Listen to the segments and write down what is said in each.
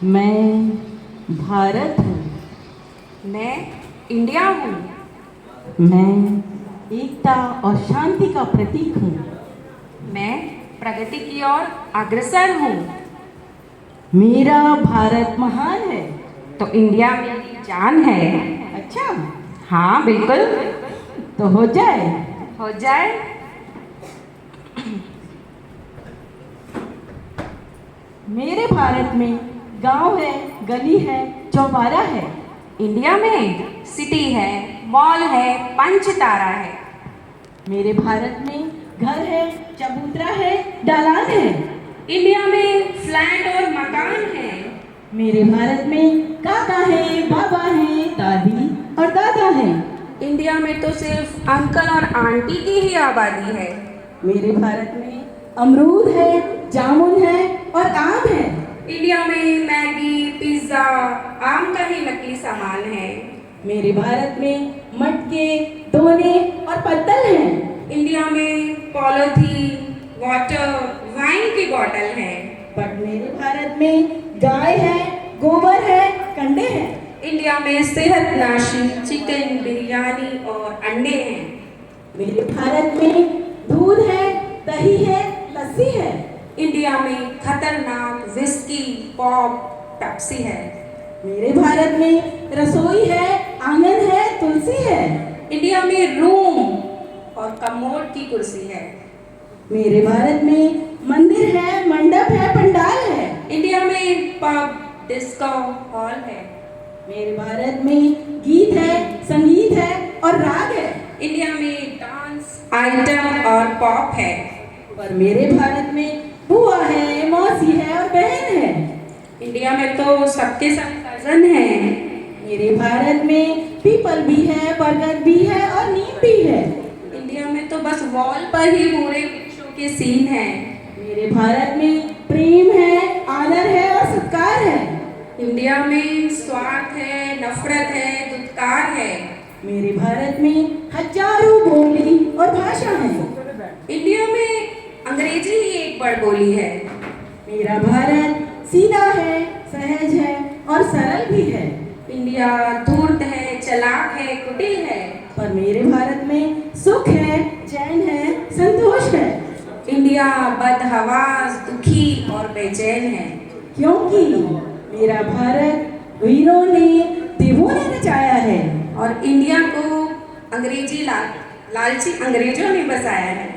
मैं भारत हूँ। मैं इंडिया हूँ। मैं एकता और शांति का प्रतीक हूँ। मैं प्रगति की ओर अग्रसर हूँ। मेरा भारत महान है। तो इंडिया मेरी जान है। अच्छा, हाँ बिल्कुल। तो हो जाए। हो जाए। मेरे भारत में गांव है, गली है, चौबारा है। इंडिया में सिटी है, मॉल है, पंच तारा है। मेरे भारत में घर है, चबूतरा है, ढलान है। इंडिया में फ्लैट और मकान है। मेरे भारत में काका है, बाबा है, दादी और दादा है। इंडिया में तो सिर्फ अंकल और आंटी की ही आबादी है। मेरे भारत में अमरूद है, जामुन है और आम है। इंडिया में मैगी, पिज्जा, आम का ही नकली सामान है। मेरे भारत में मटके, दोने और पत्तल हैं। इंडिया में पॉलीथीन, वाटर, वाइन की बोतल है। बट मेरे भारत में गाय है, गोबर है, कंडे हैं। इंडिया में सेहतनाशी चिकन, बिरयानी और अंडे हैं। मेरे भारत में दूध है, दही है, लस्सी है। इंडिया में खतरनाक विस्की, पॉप, पेप्सी है। मेरे भारत में रसोई है, आंगन है, तुलसी है। इंडिया में रूम और कमोड की कुर्सी है। मेरे भारत में मंदिर है, मंडप है, पंडाल है। इंडिया में पब, डिस्को, हॉल है। मेरे भारत में गीत है, संगीत है और राग है। इंडिया में डांस, आइटम और पॉप है। पर मेरे भारत में बुआ है, मौसी है और बहन है। इंडिया में तो सबके सब कजन हैं। मेरे भारत में पीपल भी है, बरगद भी है और नीम भी है। इंडिया में तो बस वॉल पर ही पूरे वृक्षों के सीन हैं। मेरे भारत में प्रेम है, आदर है और सत्कार है। इंडिया में स्वार्थ है, नफरत है, दुत्कार है। मेरे भारत में हजारों बोली और भाषा है। इंडिया में अंग्रेजी ही एक बड़ बोली है। मेरा भारत सीधा है, सहज है और सरल भी है। इंडिया धूर्त है, चालाक है, कुटिल है। पर मेरे भारत में सुख है, चैन है, संतोष है। इंडिया बदहवास, दुखी और बेचैन है। क्योंकि मेरा भारत वीरों ने, देवों ने रचाया है। और इंडिया को अंग्रेजी लालची अंग्रेजों ने बसाया है।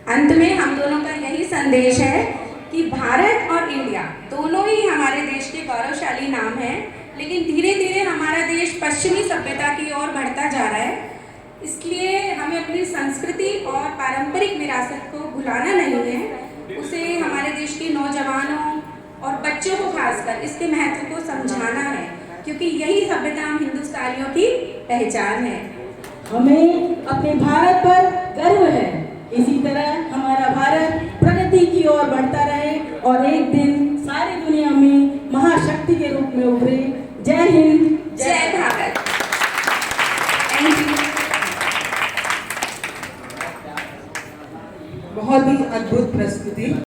अंत में हम दोनों का यही संदेश है कि भारत और इंडिया दोनों ही हमारे देश के गौरवशाली नाम हैं, लेकिन धीरे धीरे हमारा देश पश्चिमी सभ्यता की ओर बढ़ता जा रहा है। इसलिए हमें अपनी संस्कृति और पारंपरिक विरासत को भुलाना नहीं है। उसे हमारे देश के नौजवानों और बच्चों को खासकर इसके महत्व को समझाना है, क्योंकि यही सभ्यता हम हिंदुस्तानियों की पहचान है। हमें अपने भारत पर गर्व है। इसी तरह हमारा भारत प्रगति की ओर बढ़ता रहे और एक दिन सारी दुनिया में महाशक्ति के रूप में उभरे। जय हिंद।